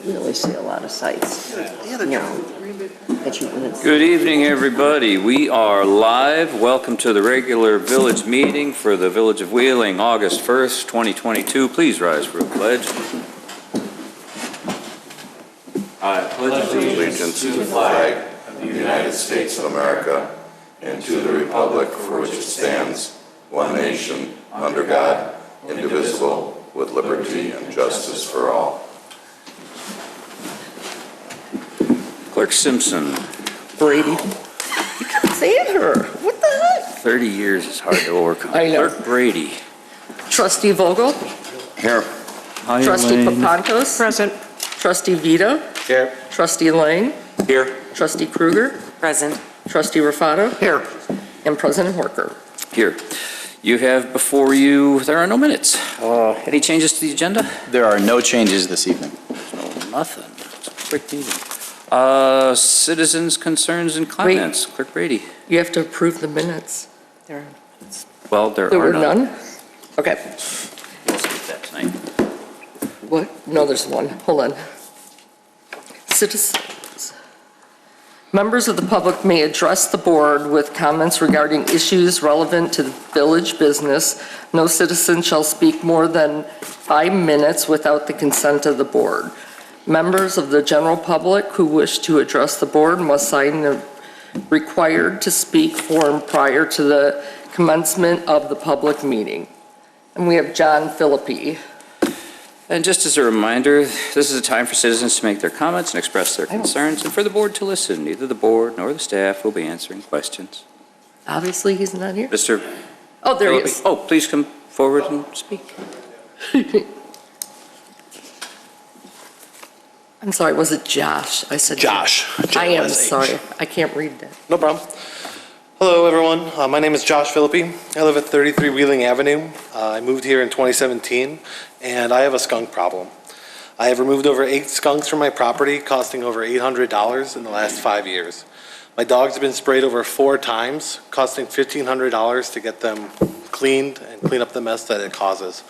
We always see a lot of sites. Good evening, everybody. We are live. Welcome to the regular village meeting for the Village of Wheeling, August 1st, 2022. Please rise for a pledge. I pledge allegiance to the flag of the United States of America and to the republic for which it stands, one nation, under God, indivisible, with liberty and justice for all. Clerk Simpson. Brady. You kept saying her. What the heck? 30 years is hard to overcome. I know. Clerk Brady. Trustee Vogel. Here. Hi, Trustee Elaine. Papantos. Present. Trustee Vita. Here. Trustee Lang. Here. Trustee Kruger. Present. Trustee Rufato. Here. And President Horker. Here. You have before you, there are no minutes. Any changes to the agenda? There are no changes this evening. No, nothing. It's a quick meeting. Citizens' concerns and comments. Clerk Brady. You have to approve the minutes. Well, there There are were none. none? Okay. We'll skip that tonight. What? No, there's one. Hold on. Citizens. Members of the public may address the board with comments regarding issues relevant to the village business. No citizen shall speak more than 5 minutes without the consent of the board. Members of the general public who wish to address the board must sign the required to speak form prior to the commencement of the public meeting. And we have John Philippi. And just as a reminder, this is a time for citizens to make their comments and express their concerns, and for the board to listen. Neither the board nor the staff will be answering questions. Obviously, he's not here. Mr. Oh, there he Philippi. is. Oh, please come forward and speak. I'm sorry, was it Josh? I said Josh. I am J-O-S-H. sorry. I can't read that. No problem. Hello, everyone. My name is Josh Philippi. I live at 33 Wheeling Avenue. I moved here in 2017, and I have a skunk problem. I have removed over 8 skunks from my property, costing over $800 in the last 5 years. My dogs have been sprayed over 4 times, costing $1,500 to get them cleaned and clean up the mess that it causes.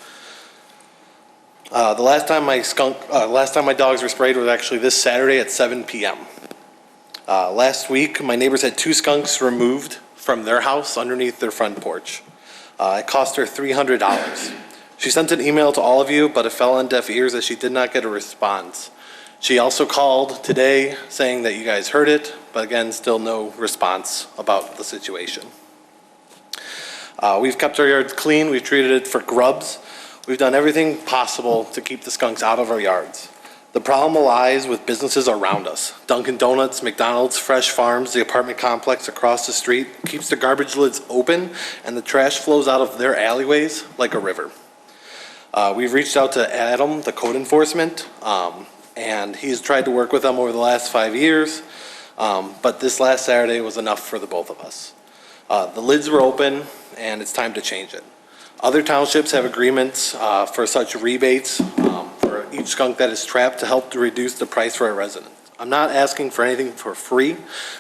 The last time my dogs were sprayed was actually this Saturday at 7 p.m. Last week, my neighbors had 2 skunks removed from their house underneath their front porch. It cost her $300. She sent an email to all of you, but it fell on deaf ears as she did not get a response. She also called today saying that you guys heard it, but again, still no response about the situation. We've kept our yards clean. We've treated it for grubs. We've done everything possible to keep the skunks out of our yards. The problem lies with businesses around us. Dunkin' Donuts, McDonald's, Fresh Farms, the apartment complex across the street keeps the garbage lids open and the trash flows out of their alleyways like a river. We've reached out to Adam, the code enforcement, and he's tried to work with them over the last 5 years, but this last Saturday was enough for the both of us. The lids were open and it's time to change it. Other townships have agreements for such rebates for each skunk that is trapped to help to reduce the price for our residents. I'm not asking for anything for free.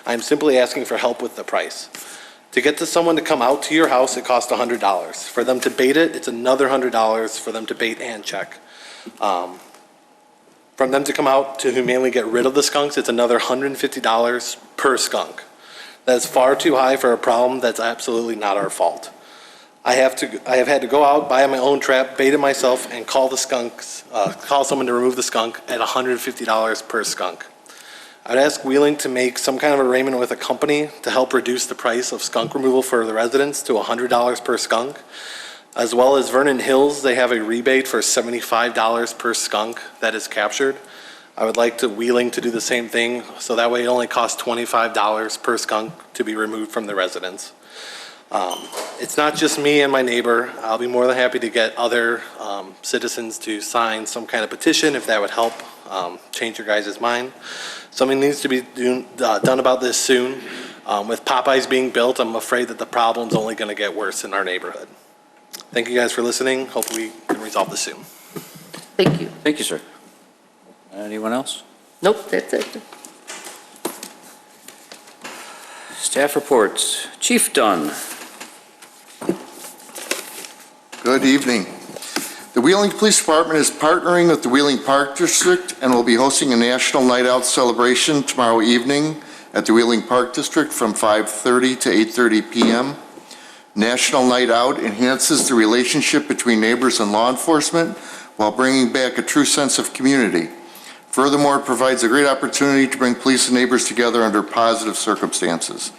I'm simply asking for help with the price. To get to someone to come out to your house, it costs $100. For them to bait it, it's another $100 for them to bait and check. From them to come out to humanely get rid of the skunks, it's another $150 per skunk. That's far too high for a problem that's absolutely not our fault. I have had to go out, buy my own trap, bait it myself, and call someone to remove the skunk at $150 per skunk. I'd ask Wheeling to make some kind of arrangement with a company to help reduce the price of skunk removal for the residents to $100 per skunk. As well as Vernon Hills, they have a rebate for $75 per skunk that is captured. I would like Wheeling to do the same thing, so that way it only costs $25 per skunk to be removed from the residents. It's not just me and my neighbor. I'll be more than happy to get other citizens to sign some kind of petition if that would help change your guys' mind. Something needs to be done about this soon. With Popeyes being built, I'm afraid that the problem's only going to get worse in our neighborhood. Thank you guys for listening. Hopefully we can resolve this soon. Thank you. Thank you, sir. Anyone else? Nope, that's it. Staff reports. Chief Dunn. Good evening. The Wheeling Police Department is partnering with the Wheeling Park District and will be hosting a National Night Out celebration tomorrow evening at the Wheeling Park District from 5:30 to 8:30 p.m. National Night Out enhances the relationship between neighbors and law enforcement while bringing back a true sense of community. Furthermore, it provides a great opportunity to bring police and neighbors together under positive circumstances.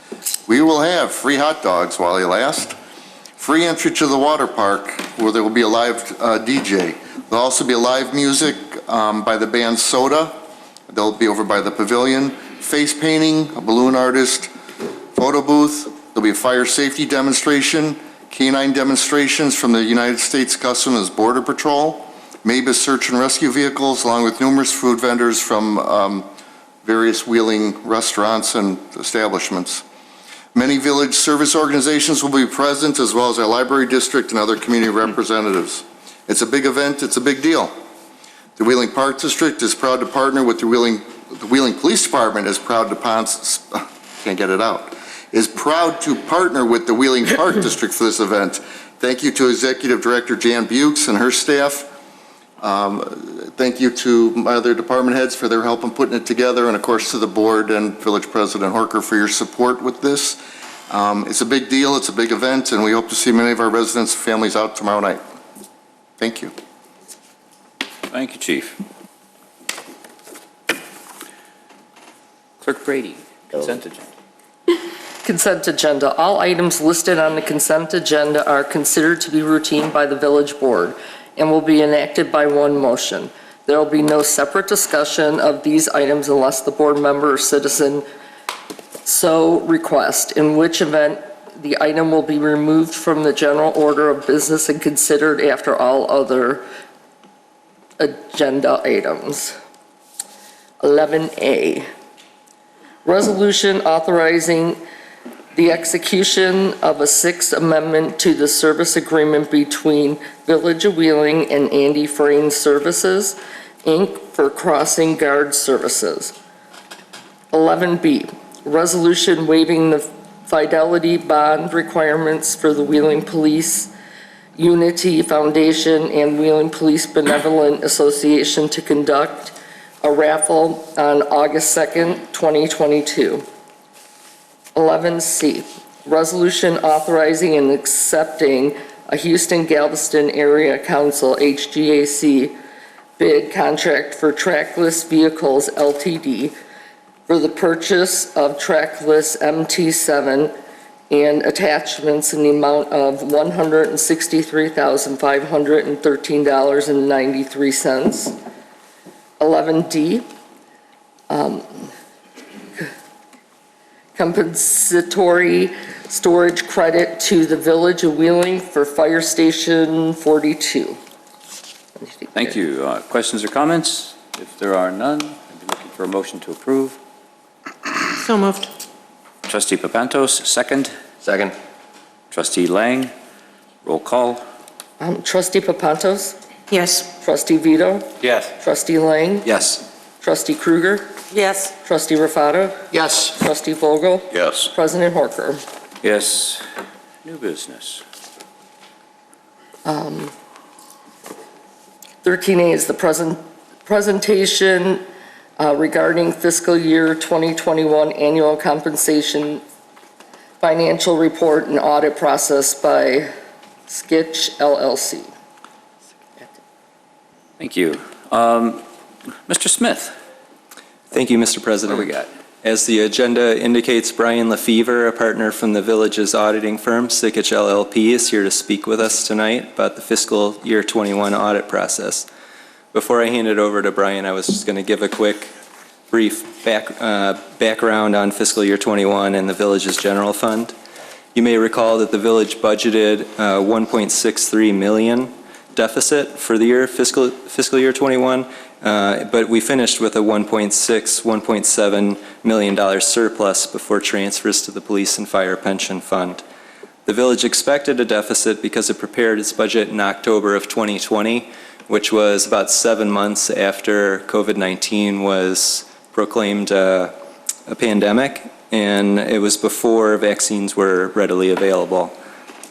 We will have free hot dogs while they last, free entry to the water park where there will be a live DJ. There'll also be a live music by the band Soda. They'll be over by the pavilion. Face painting, a balloon artist, photo booth. There'll be a fire safety demonstration, canine demonstrations from the United States Customs and Border Patrol, MABUS search and rescue vehicles, along with numerous food vendors from various Wheeling restaurants and establishments. Many village service organizations will be present, as well as our library district and other community representatives. It's a big event, it's a big deal. The Wheeling Park District is proud to partner with the Wheeling Police Department is proud to is proud to partner with the Wheeling Park District for this event. Thank you to Executive Director Jan Bukes and her staff. Thank you to my other department heads for their help in putting it together, and of course to the board and Village President Horker for your support with this. It's a big deal, it's a big event, and we hope to see many of our residents and families out tomorrow night. Thank you. Thank you, Chief. Clerk Brady, consent agenda. Consent agenda. All items listed on the consent agenda are considered to be routine by the village board and will be enacted by one motion. There will be no separate discussion of these items unless the board member or citizen so request, in which event the item will be removed from the general order of business and considered after all other agenda items. 11A, resolution authorizing the execution of a Sixth Amendment to the service agreement between Village of Wheeling and Andy Frayne Services, Inc. for crossing guard services. 11B, resolution waiving the fidelity bond requirements for the Wheeling Police Unity Foundation and Wheeling Police Benevolent Association to conduct a raffle on August 2nd, 2022. 11C, resolution authorizing and accepting a Houston Galveston Area Council HGAC bid contract for Trackless Vehicles Ltd. for the purchase of Trackless MT7 and attachments in the amount of $163,513.93. 11D, compensatory storage credit to the Village of Wheeling for Fire Station 42. Thank you. Questions or comments? If there are none, I'd be looking for a motion to approve. So moved. Trustee Papantos, second. Second. Trustee Lang, roll call. Trustee Papantos, Yes. Trustee Vito, Yes. Trustee Lang, Yes. Trustee Kruger, Yes. Trustee Rafato, Yes. Trustee Vogel, Yes. President Horker. Yes. New business. 13A is the presentation regarding fiscal year 2021 annual compensation financial report and audit process by Sikich LLC. Thank you. Mr. Smith, Thank you, Mr. what President. do we got? As the agenda indicates, Brian Lefevre, a partner from the village's auditing firm, Sikich LLP, is here to speak with us tonight about the fiscal year 21 audit process. Before I hand it over to Brian, I was just going to give a quick, brief background on fiscal year 21 and the village's general fund. You may recall that the village budgeted $1.63 million deficit for the year fiscal year 21, but we finished with a $1.7 million surplus before transfers to the police and fire pension fund. The village expected a deficit because it prepared its budget in October of 2020, which was about 7 months after COVID-19 was proclaimed a pandemic, and it was before vaccines were readily available.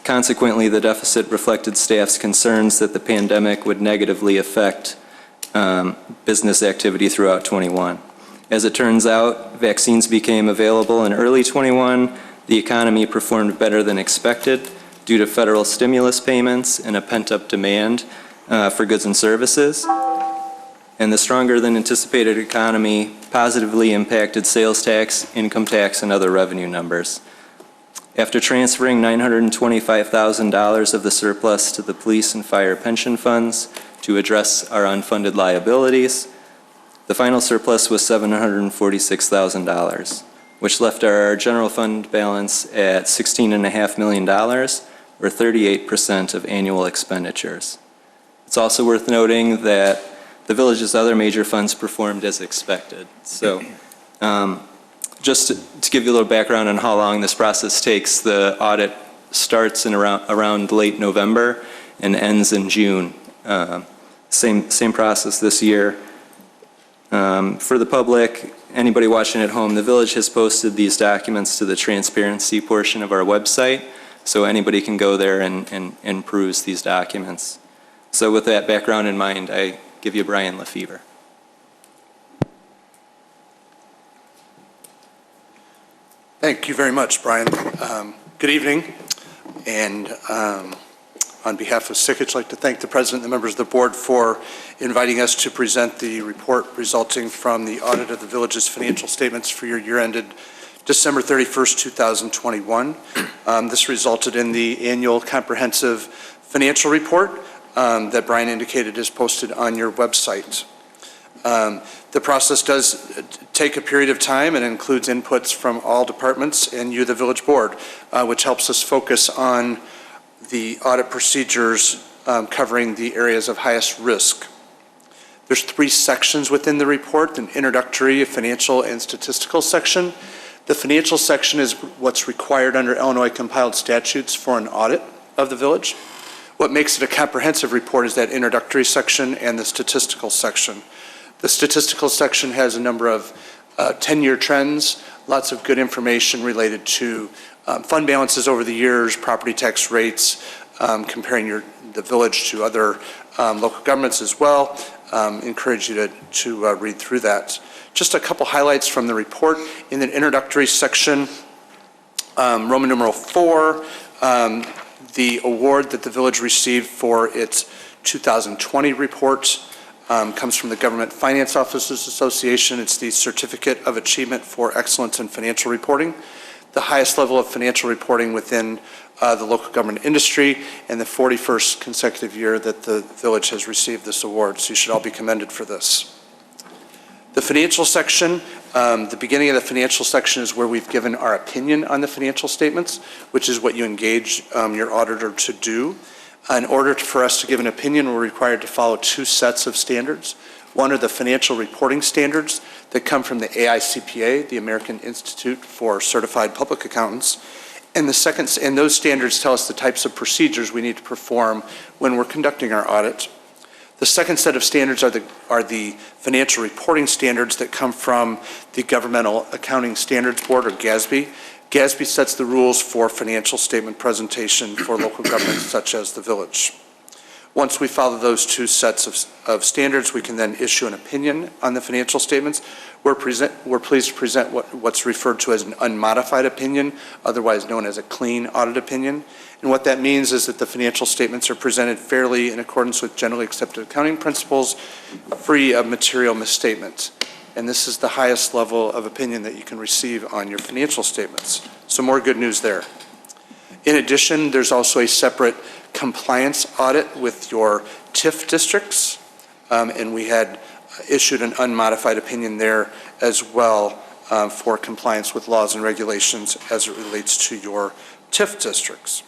Consequently, the deficit reflected staff's concerns that the pandemic would negatively affect business activity throughout '21. As it turns out, vaccines became available in early '21. The economy performed better than expected due to federal stimulus payments and a pent-up demand for goods and services. And the stronger than anticipated economy positively impacted sales tax, income tax, and other revenue numbers. After transferring $925,000 of the surplus to the police and fire pension funds to address our unfunded liabilities, the final surplus was $746,000, which left our general fund balance at $16.5 million, or 38% of annual expenditures. It's also worth noting that the village's other major funds performed as expected. So just to give you a little background on how long this process takes, the audit starts in around late November and ends in June. Same process this year. For the public, anybody watching at home, the village has posted these documents to the transparency portion of our website, so anybody can go there and peruse these documents. So with that background in mind, I give you Brian Lefevre. Thank you very much, Brian. Good evening. And on behalf of Sikich, I'd like to thank the President and the members of the board for inviting us to present the report resulting from the audit of the village's financial statements for your year ended December 31st, 2021. This resulted in the annual comprehensive financial report that Brian indicated is posted on your website. The process does take a period of time and includes inputs from all departments and you, the village board, which helps us focus on the audit procedures covering the areas of highest risk. There's 3 sections within the report: an introductory, a financial, and statistical section. The financial section is what's required under Illinois compiled statutes for an audit of the village. What makes it a comprehensive report is that introductory section and the statistical section. The statistical section has a number of 10-year trends, lots of good information related to fund balances over the years, property tax rates, comparing the village to other local governments as well. Encourage you to read through that. Just a couple highlights from the report. In the introductory section, Roman numeral 4, the award that the village received for its 2020 report comes from the Government Finance Officers Association. It's the Certificate of Achievement for Excellence in Financial Reporting, the highest level of financial reporting within the local government industry, and the 41st consecutive year that the village has received this award. So you should all be commended for this. The financial section, the beginning of the financial section is where we've given our opinion on the financial statements, which is what you engage your auditor to do. In order for us to give an opinion, we're required to follow 2 sets of standards. One are the financial reporting standards that come from the AICPA, the American Institute for Certified Public Accountants. And those standards tell us the types of procedures we need to perform when we're conducting our audit. The second set of standards are the financial reporting standards that come from the Governmental Accounting Standards Board, or GASB. GASB sets the rules for financial statement presentation for local governments such as the village. Once we follow those 2 sets of standards, we can then issue an opinion on the financial statements. We're pleased to present what's referred to as an unmodified opinion, otherwise known as a clean audit opinion. And what that means is that the financial statements are presented fairly in accordance with generally accepted accounting principles, free of material misstatement. And this is the highest level of opinion that you can receive on your financial statements. So more good news there. In addition, there's also a separate compliance audit with your TIF districts, and we had issued an unmodified opinion there as well for compliance with laws and regulations as it relates to your TIF districts.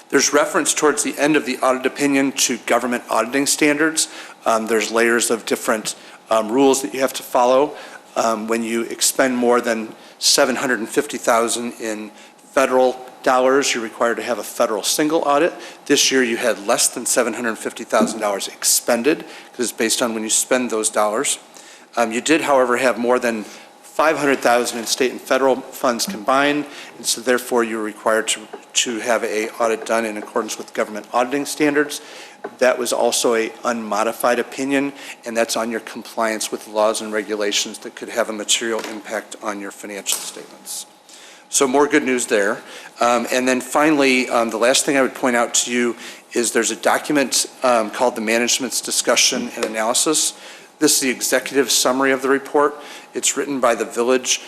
There's reference towards the end of the audit opinion to government auditing standards. There's layers of different rules that you have to follow. When you expend more than $750,000 in federal dollars, you're required to have a federal single audit. This year you had less than $750,000 expended, because it's based on when you spend those dollars. You did, however, have more than $500,000 in state and federal funds combined, and so therefore you're required to have a audit done in accordance with government auditing standards. That was also a unmodified opinion, and that's on your compliance with laws and regulations that could have a material impact on your financial statements. So more good news there. And then finally, the last thing I would point out to you is there's a document called the Management's Discussion and Analysis. This is the executive summary of the report. It's written by the village.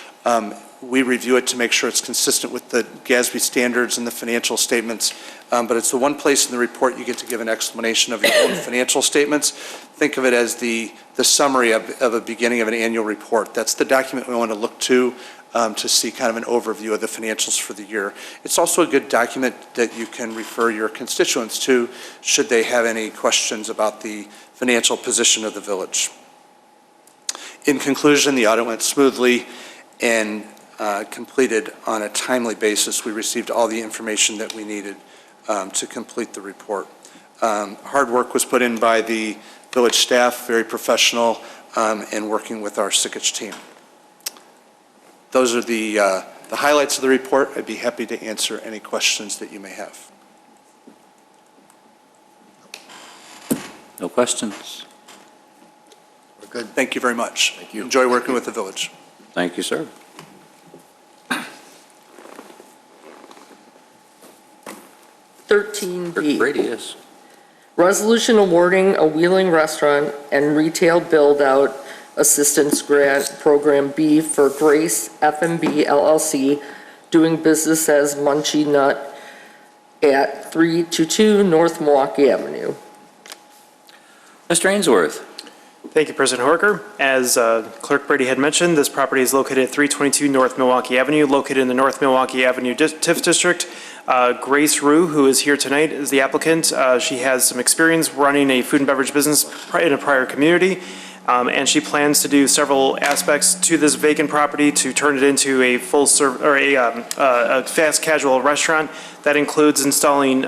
We review it to make sure it's consistent with the GASB standards and the financial statements. But it's the one place in the report you get to give an explanation of your own financial statements. Think of it as the summary of a beginning of an annual report. That's the document we want to look to see kind of an overview of the financials for the year. It's also a good document that you can refer your constituents to should they have any questions about the financial position of the village. In conclusion, the audit went smoothly and completed on a timely basis. We received all the information that we needed to complete the report. Hard work was put in by the village staff, very professional, and working with our Sikich team. Those are the highlights of the report. I'd be happy to answer any questions that you may have. No questions? We're good. Thank you very much. Thank you. Enjoy working with the village. Thank you, sir. B. Brady is. Resolution awarding a Wheeling Restaurant and Retail Build-Out Assistance Grant Program B for Grace F&B LLC, doing business as Mochinut at 322 North Milwaukee Avenue. Mr. Ainsworth. Thank you, President Horker. As Clerk Brady had mentioned, this property is located at 322 North Milwaukee Avenue, located in the North Milwaukee Avenue TIF District. Grace Rue, who is here tonight, is the applicant. She has some experience running a food and beverage business in a prior community, and she plans to do several aspects to this vacant property to turn it into a a fast casual restaurant. That includes installing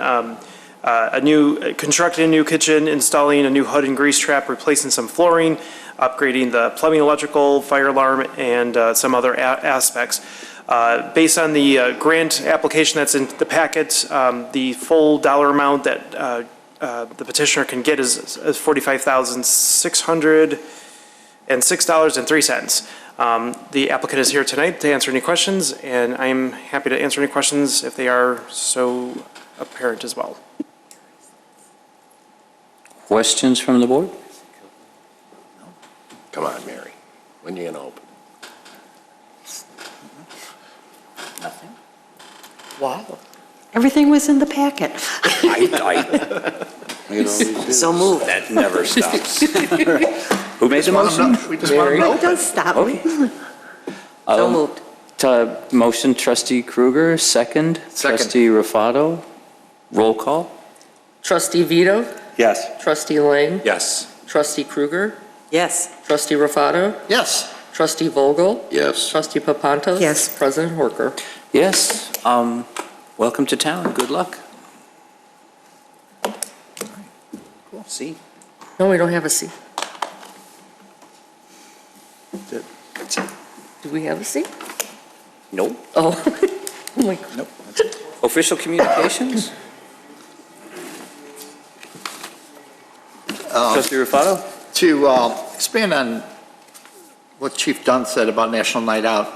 constructing a new kitchen, installing a new hood and grease trap, replacing some flooring, upgrading the plumbing, electrical, fire alarm, and some other aspects. Based on the grant application that's in the packet, the full dollar amount that the petitioner can get is $45,606.03. The applicant is here tonight to answer any questions, and I'm happy to answer any questions if they are so apparent as well. Questions from the board? Come on, Mary. When are you going to open? Nothing. Wow. Everything was in the packet. So moved. That never stops. Who made the motion? We just want to No, know. don't stop me. So moved. Motion, Trustee Kruger, second. Trustee Rufato. Roll call. Trustee Vito? Yes. Trustee Lang? Yes. Trustee Kruger? Yes. Trustee Rufato? Yes. Trustee Vogel? Yes. Trustee Papantos? Yes. President Horker? Yes. Welcome to town. Good luck. Cool. See. No, we don't have a C. Do we have a C? Nope. Oh. Oh my God. Nope. Official communications? Trustee Rufato? To expand on what Chief Dunn said about National Night Out,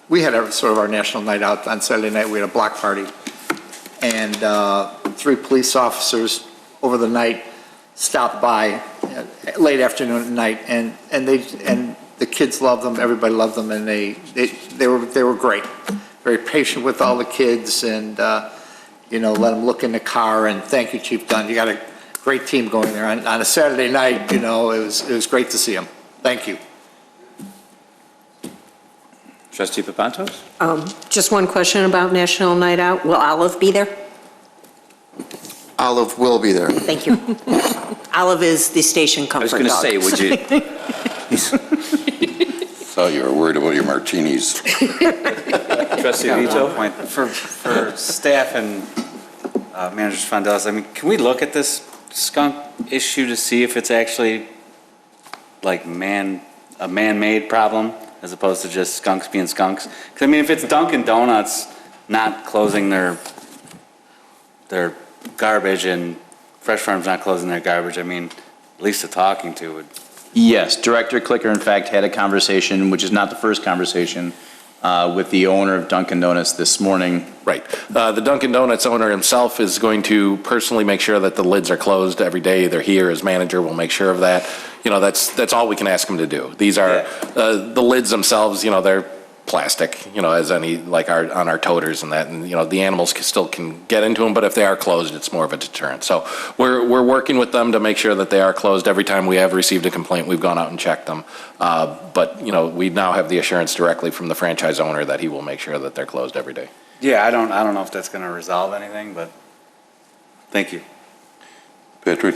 we had sort of our National Night Out on Saturday night. We had a block party, and 3 police officers over the night stopped by late afternoon and night, and the kids loved them. Everybody loved them, and they were great, very patient with all the kids, and let them look in the car. And thank you, Chief Dunn. You got a great team going there on a Saturday night. It was great to see them. Thank you. Trustee Papantos? Just one question about National Night Out. Will Olive be there? Olive will be there. Thank you. Olive is the station I was comfort going to dog. say, would you? Thought you were worried about your martinis. Trustee Yeah, Vito? one point. For staff and Manager Fondellis, can we look at this skunk issue to see if it's actually like a man-made problem? as opposed to just skunks being skunks. Because, I mean, if it's Dunkin' Donuts not closing their garbage and Fresh Farm's not closing their garbage, I mean, at least the talking to would. Yes, Director Clicker, in fact, had a conversation, which is not the first conversation, with the owner of Dunkin' Donuts this morning. Right. The Dunkin' Donuts owner himself is going to personally make sure that the lids are closed every day. They're here. His manager will make sure of that. You know, that's all we can ask him to do. These are, the lids themselves, you know, they're plastic, you know, as any, like on our toters and that, and, you know, the animals still can get into them, but if they are closed, it's more of a deterrent. So we're working with them to make sure that they are closed. Every time we have received a complaint, we've gone out and checked them. But, you know, we now have the assurance directly from the franchise owner that he will make sure that they're closed every day. Yeah, I don't know if that's going to resolve anything, but thank you. Patrick?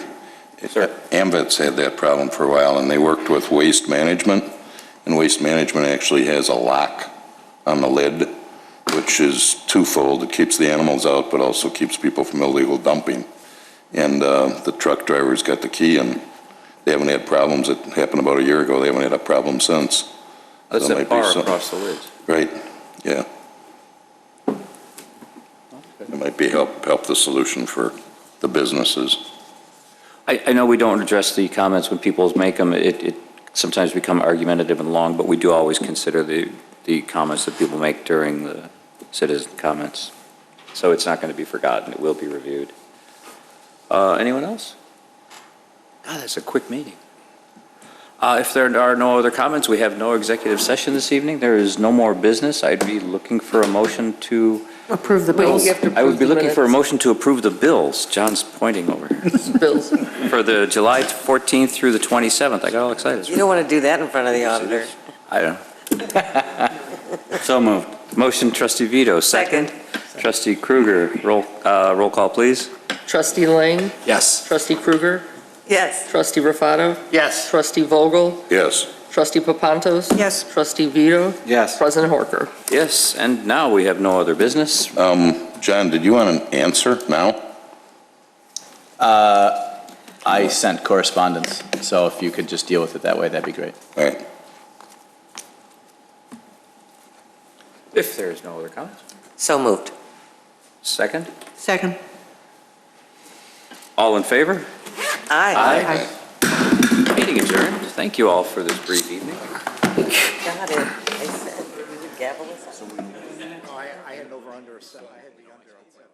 Sir. AMVET's had that problem for a while, and they worked with Waste Management, and Waste Management actually has a lock on the lid, which is twofold. It keeps the animals out, but also keeps people from illegal dumping. And the truck driver's got the key, and they haven't had problems. It happened about a year ago. They haven't had a problem since. That's So a bar across the lids. Right, yeah. It might be help the solution for the businesses. I know we don't address the comments when people make them. It sometimes become argumentative and long, but we do always consider the comments that people make during the citizen comments. So it's not going to be forgotten. It will be reviewed. Anyone else? God, that's a quick meeting. If there are no other comments, we have no executive session this evening. There is no more business. I'd be looking for a motion to Approve the bills. I would be looking for a motion to approve the bills. John's pointing over here. Bills. For the July 14th through the 27th. I got all excited. You don't want to do that in front of the auditor. I don't. So moved. Motion, trustee Vito. Second. Trustee Kruger. Roll call, please. Trustee Lang? Yes. Trustee Kruger? Yes. Trustee Rufato? Yes. Trustee Vogel? Yes. Trustee Papantos? Yes. Trustee Vito? Yes. President Horker? Yes, and now we have no other business. John, did you want an answer now? I sent correspondence, so if you could just deal with it that way, that'd be great. All right. If there is no other comments. So moved. Second. Second. All in favor? Aye. Meeting adjourned. Thank you all for this brief evening. Got it. I said, you gavel us up. I had over under, I had the under on 7.